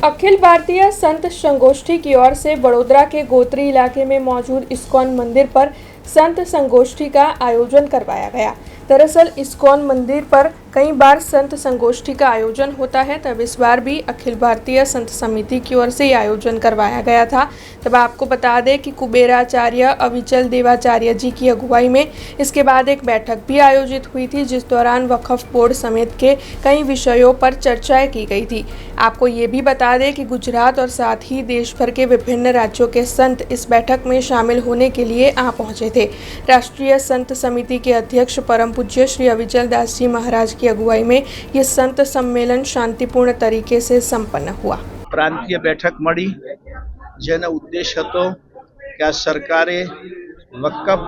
अखिल भारतीय संत संगोष्ठी की ओर से बड़ोदरा के गोत्री इलाके में मौजूद इस्कॉन मंदिर पर संत संगोष्ठी का आयोजन करवाया गया। दरअसल इस्कॉन मंदिर पर कई बार संत संगोष्ठी का आयोजन होता है, तब इस बार भी अखिल भारतीय संत समिति की ओर से ये आयोजन करवाया गया था। तब आपको बता दें कि कुबेराचार्य अविचल देवाचार्य जी की अगुवाई में इसके बाद एक बैठक भी आयोजित हुई थी, जिस दौरान वक्फ बोर्ड समेत के कई विषयों पर चर्चाएं की गई थी। आपको ये भी बता दें कि गुजरात और साथ ही देश भर के विभिन्न राज्यों के संत इस बैठक में शामिल होने के लिए आ पहुंचे थे। राष्ट्रीय संत समिति के अध्यक्ष परम पूज्य श्री अविचल दास जी महाराज की अगुवाई में ये संत सम्मेलन शांतिपूर्ण तरीके से संपन्न हुआ। प्रांतीय बैठक मળી જેનો ઉદ્દેશ હતો કે આ સરકારે વકફ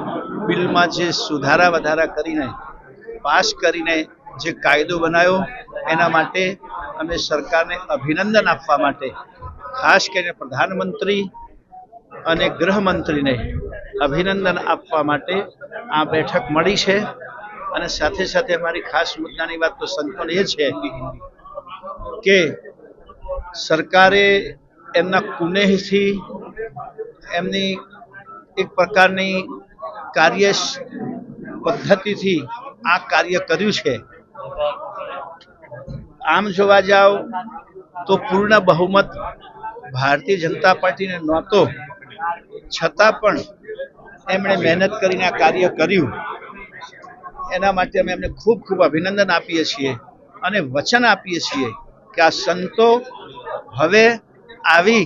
બિલમાં જે સુધારા વધારા કરીને પાસ કરીને જે કાયદો બનાવ્યો એના માટે અમે સરકારને અભિનંદન આપવા માટે ખાસ કરીને પ્રધાનમંત્રી અને ગૃહમંત્રીને અભિનંદન આપવા માટે આ બેઠક મળી છે। અને સાથે સાથે અમારી ખાસ મુદ્દાની વાત તો સંતોને એ છે કે સરકારે એમના કુનેહથી એમની એક પ્રકારની કાર્ય પદ્ધતિથી આ કાર્ય કર્યું છે। આમ જોવા જાવ તો પૂર્ણ બહુમત ભારતીય જનતા પાર્ટીને નહોતો, છતાં પણ એમણે મહેનત કરીને આ કાર્ય કર્યું। એના માટે અમે એમને ખૂબ ખૂબ અભિનંદન આપીએ છીએ અને વચન આપીએ છીએ કે આ સંતો હવે આવી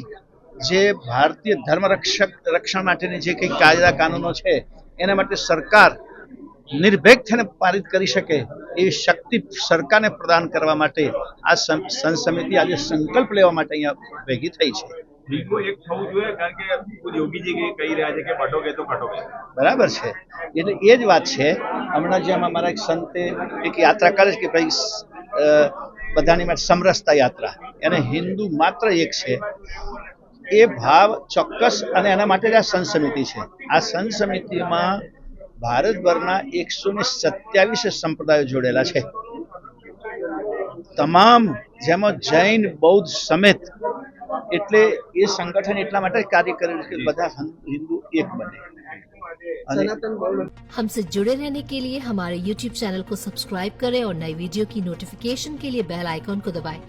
જે ભારતીય ધર્મ રક્ષણ માટેની જે કંઈ કાયદા કાનૂનો છે એના માટે સરકાર નિર્ભેક થઈને પારિત કરી શકે એવી શક્તિ સરકારને પ્રદાન કરવા માટે આ સંત સમિતિ આજે સંકલ્પ લેવા માટે અહીંયા ભેગી થઈ છે। એક થવું જોઈએ કારણ કે યોગીજી કહી રહ્યા છે કે બટોગે તો કટોગે। બરાબર છે, એટલે એ જ વાત છે। હમણાં જે અમારા એક સંતે એક યાત્રા કરે છે કે ભાઈ બધાની માટે સમરસતા યાત્રા, એને હિન્દુ માત્ર એક છે, એ ભાવ ચોક્કસ અને એના માટે જ આ સંત સમિતિ છે। આ સંત સમિતિમાં ભારતભરના 127 સંપ્રદાયો જોડેલા છે, તમામ જેમાં જૈન બૌદ્ધ સમેત। એટલે એ સંગઠન એટલા માટે કાર્ય કરે છે કે બધા હિન્દુ એક બને। हमसे जुड़े रहने के लिए हमारे YouTube चैनल को सब्सक्राइब करें और नई वीडियो की नोटिफिकेशन के लिए बेल आइकॉन को दबाएं।